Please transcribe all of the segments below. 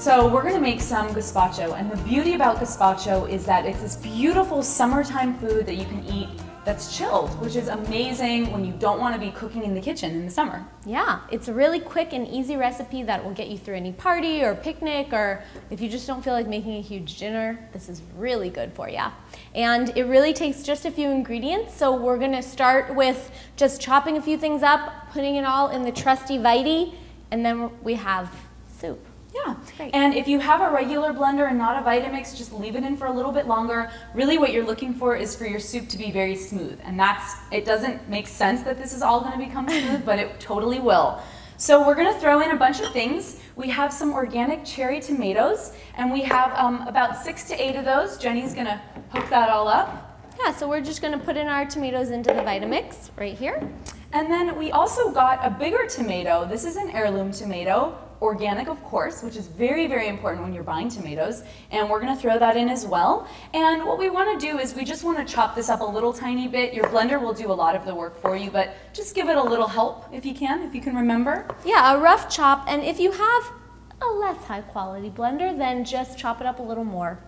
So we're gonna make some gazpacho, and the beauty about gazpacho is that it's this beautiful summertime food that you can eat that's chilled, which is amazing when you don't want to be cooking in the kitchen in the summer. Yeah, it's a really quick and easy recipe that will get you through any party or picnic, or if you just don't feel like making a huge dinner, this is really good for you. And it really takes just a few ingredients, so we're gonna start with just chopping a few things up, putting it all in the trusty Viti, and then we have soup. Yeah, great. And if you have a regular blender and not a Vitamix, just leave it in for a little bit longer. Really what you're looking for is for your soup to be very smooth. And it doesn't make sense that this is all gonna become smooth, but it totally will. So we're gonna throw in a bunch of things. We have some organic cherry tomatoes, and we have about 6 to 8 of those. Jenny's gonna hook that all up. Yeah, so we're just gonna put in our tomatoes into the Vitamix right here. And then we also got a bigger tomato. This is an heirloom tomato. Organic, of course, which is very, very important when you're buying tomatoes, and we're gonna throw that in as well. And what we wanna do is we just wanna chop this up a little tiny bit. Your blender will do a lot of the work for you, but just give it a little help if you can remember. Yeah, a rough chop, and if you have a less high quality blender, then just chop it up a little more.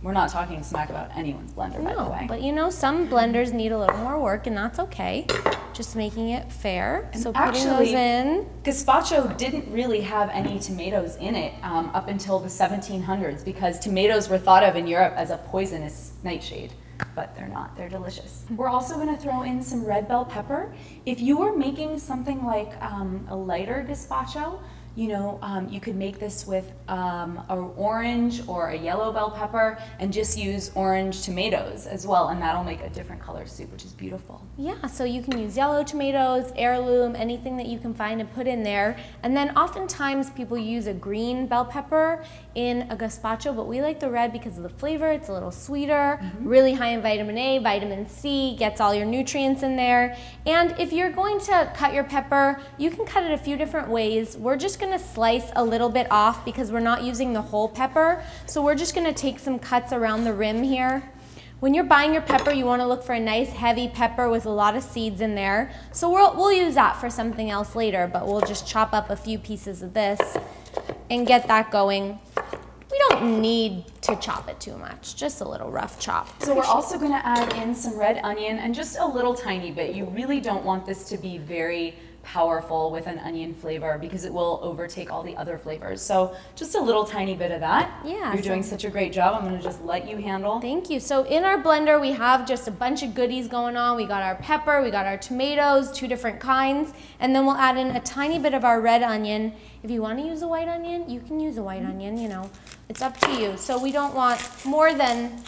We're not talking smack about anyone's blender, by the way. But you know, some blenders need a little more work, and that's okay. Just making it fair. And so putting those in. Gazpacho didn't really have any tomatoes in it up until the 1700s, because tomatoes were thought of in Europe as a poisonous nightshade. But they're not, they're delicious. We're also gonna throw in some red bell pepper. If you were making something like a lighter gazpacho, you know, you could make this with an orange or a yellow bell pepper and just use orange tomatoes as well, and that'll make a different color soup, which is beautiful. Yeah, so you can use yellow tomatoes, heirloom, anything that you can find and put in there. And then oftentimes people use a green bell pepper in a gazpacho, but we like the red because of the flavor. It's a little sweeter, really high in vitamin A, vitamin C, gets all your nutrients in there. And if you're going to cut your pepper, you can cut it a few different ways. We're just gonna slice a little bit off because we're not using the whole pepper. So we're just gonna take some cuts around the rim here. When you're buying your pepper, you wanna look for a nice heavy pepper with a lot of seeds in there. So we'll use that for something else later, but we'll just chop up a few pieces of this and get that going. We don't need to chop it too much, just a little rough chop. So we're also gonna add in some red onion, and just a little tiny bit. You really don't want this to be very powerful with an onion flavor because it will overtake all the other flavors. So just a little tiny bit of that. Yeah. You're doing such a great job. I'm gonna just let you handle. Thank you. So in our blender, we have just a bunch of goodies going on. We got our pepper, we got our tomatoes, 2 different kinds, and then we'll add in a tiny bit of our red onion. If you want to use a white onion, you can use a white onion, you know, it's up to you. So we don't want more than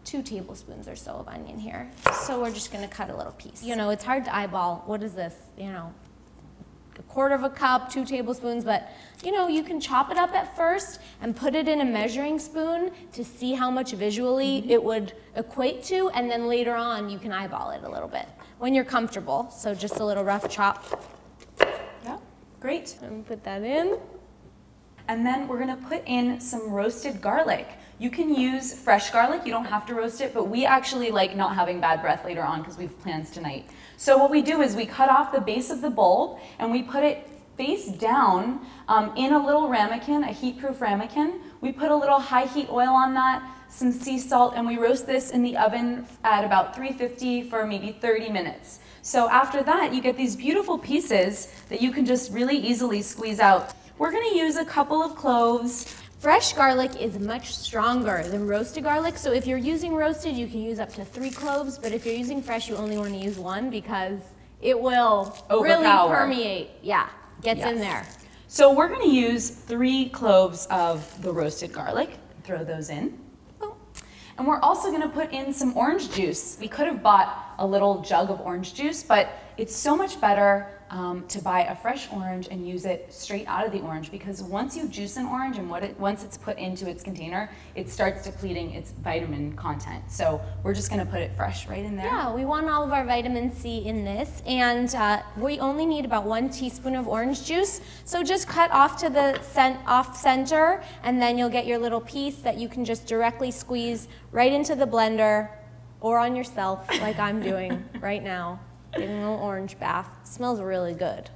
2 tablespoons or so of onion here. So we're just gonna cut a little piece. You know, it's hard to eyeball. What is this, you know? 1/4 of a cup, 2 tablespoons, but you know, you can chop it up at first and put it in a measuring spoon to see how much visually it would equate to, and then later on you can eyeball it a little bit when you're comfortable. So just a little rough chop. Yeah, great. And put that in. And then we're gonna put in some roasted garlic. You can use fresh garlic, you don't have to roast it, but we actually like not having bad breath later on because we have plans tonight. So what we do is we cut off the base of the bulb and we put it face down in a little ramekin, a heat-proof ramekin. We put a little high heat oil on that, some sea salt, and we roast this in the oven at about 350 for maybe 30 minutes. So after that, you get these beautiful pieces that you can just really easily squeeze out. We're gonna use a couple of cloves. Fresh garlic is much stronger than roasted garlic, so if you're using roasted, you can use up to 3 cloves, but if you're using fresh, you only want to use 1 because it will really permeate. Yeah, gets in there. So we're going to use 3 cloves of the roasted garlic. Throw those in. And we're also going to put in some orange juice. We could have bought a little jug of orange juice, but it's so much better to buy a fresh orange and use it straight out of the orange, because once you juice an orange and once it's put into its container, it starts depleting its vitamin content. So we're just going to put it fresh right in there. Yeah, we want all of our vitamin C in this, and we only need about 1 teaspoon of orange juice. So just cut off to the off center, and then you'll get your little piece that you can just directly squeeze right into the blender or on yourself like I'm doing right now. Getting a little orange bath. It smells really good.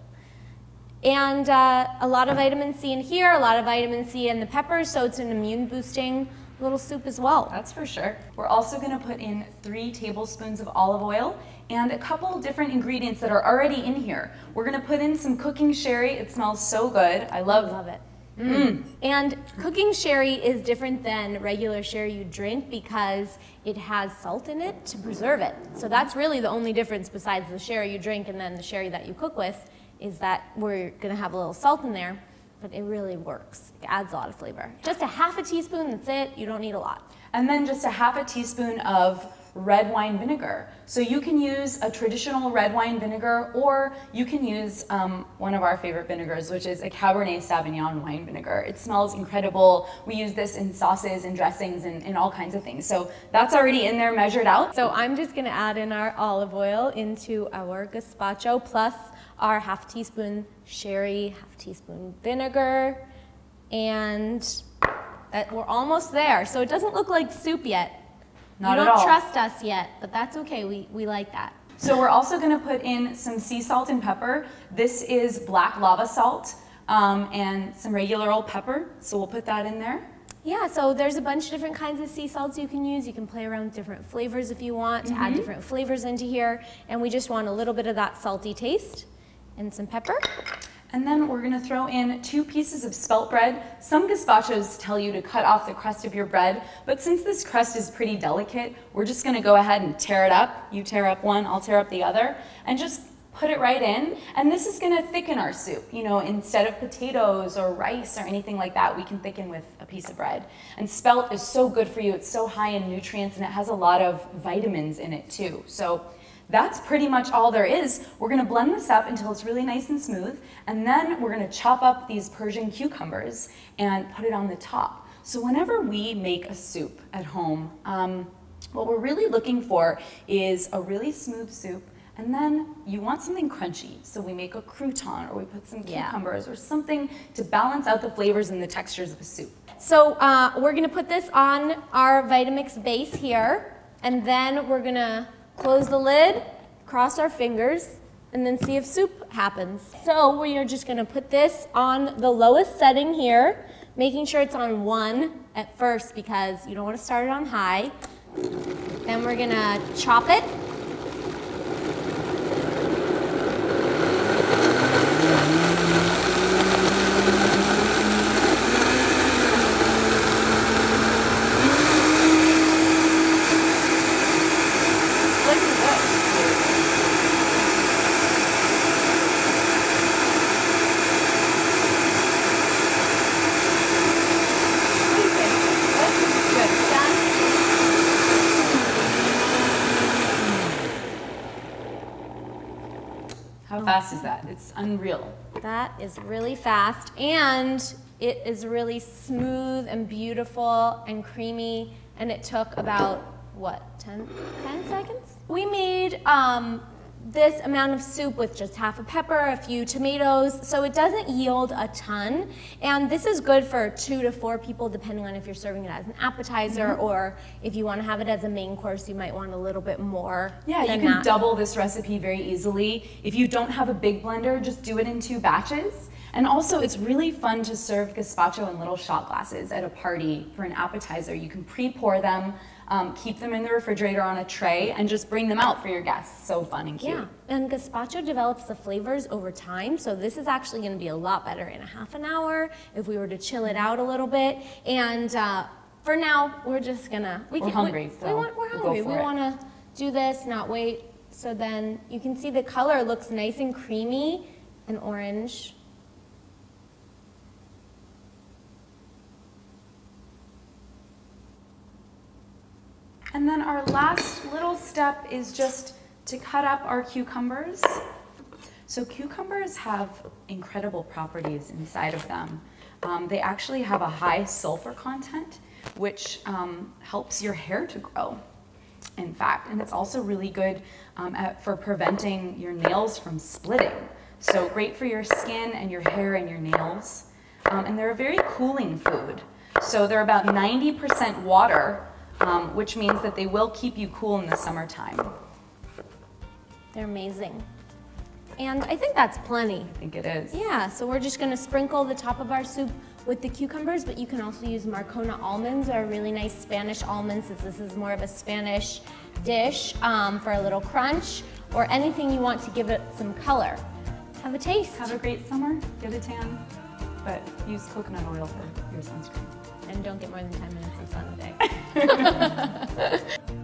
And a lot of vitamin C in here, a lot of vitamin C in the peppers, so it's an immune boosting little soup as well. That's for sure. We're also gonna put in 3 tablespoons of olive oil and a couple different ingredients that are already in here. We're gonna put in some cooking sherry. It smells so good. I love it. And cooking sherry is different than regular sherry you drink because it has salt in it to preserve it. So that's really the only difference besides the sherry you drink and then the sherry that you cook with, is that we're gonna have a little salt in there, but it really works. It adds a lot of flavor. Just a half a teaspoon, that's it. You don't need a lot. And then just a half a teaspoon of red wine vinegar. So you can use a traditional red wine vinegar, or you can use one of our favorite vinegars, which is a Cabernet Sauvignon wine vinegar. It smells incredible. We use this in sauces and dressings and all kinds of things. So that's already in there measured out. So I'm just gonna add in our olive oil into our gazpacho, plus our half teaspoon sherry, half teaspoon vinegar, and we're almost there. So it doesn't look like soup yet. Not you at all. don't trust us yet, but that's okay. We like that. So we're also going to put in some sea salt and pepper. This is black lava salt and some regular old pepper. So we'll put that in there. Yeah, so there's a bunch of different kinds of sea salts you can use. You can play around with different flavors if you want to add different flavors into here. And we just want a little bit of that salty taste and some pepper. And then we're gonna throw in 2 pieces of spelt bread. Some gazpachos tell you to cut off the crust of your bread, but since this crust is pretty delicate, we're just gonna go ahead and tear it up. You tear up one, I'll tear up the other, and just put it right in. And this is gonna thicken our soup. You know, instead of potatoes or rice or anything like that, we can thicken with a piece of bread. And spelt is so good for you. It's so high in nutrients, and it has a lot of vitamins in it too. So that's pretty much all there is. We're gonna blend this up until it's really nice and smooth, and then we're gonna chop up these Persian cucumbers and put it on the top. So whenever we make a soup at home, what we're really looking for is a really smooth soup, and then you want something crunchy. So we make a crouton, or we put some cucumbers or something to balance out the flavors and the textures of a soup. So we're gonna put this on our Vitamix base here, and then we're gonna close the lid, cross our fingers, and then see if soup happens. So we are just gonna put this on the lowest setting here, making sure it's on 1 at first because you don't wanna start it on high. Then we're gonna chop it. How fast is that? It's unreal. That is really fast, and it is really smooth and beautiful and creamy, and it took about, what, 10 seconds? We made this amount of soup with just half a pepper, a few tomatoes, so it doesn't yield a ton, and this is good for 2 to 4 people depending on if you're serving it as an appetizer or if you want to have it as a main course, you might want a little bit more. Yeah, you can double this recipe very easily. If you don't have a big blender, just do it in 2 batches. And also, it's really fun to serve gazpacho in little shot glasses at a party for an appetizer. You can pre-pour them, keep them in the refrigerator on a tray, and just bring them out for your guests. So fun and cute. Yeah, and gazpacho develops the flavors over time, so this is actually going to be a lot better in a half an hour if we were to chill it out a little bit. And for now, we're just gonna. We're hungry. We're hungry. We want to do this, not wait. So then you can see the color looks nice and creamy and orange. And then our last little step is just to cut up our cucumbers. So cucumbers have incredible properties inside of them. They actually have a high sulfur content, which helps your hair to grow, in fact. And it's also really good for preventing your nails from splitting. So great for your skin and your hair and your nails. And they're a very cooling food. So they're about 90% water, which means that they will keep you cool in the summertime. They're amazing. And I think that's plenty. I think it is. Yeah, so we're just gonna sprinkle the top of our soup with the cucumbers, but you can also use Marcona almonds or really nice Spanish almonds, since this is more of a Spanish dish, for a little crunch, or anything you want to give it some color. Have a taste. Have a great summer, get a tan, but use coconut oil for your sunscreen. And don't get more than 10 minutes of sun a day.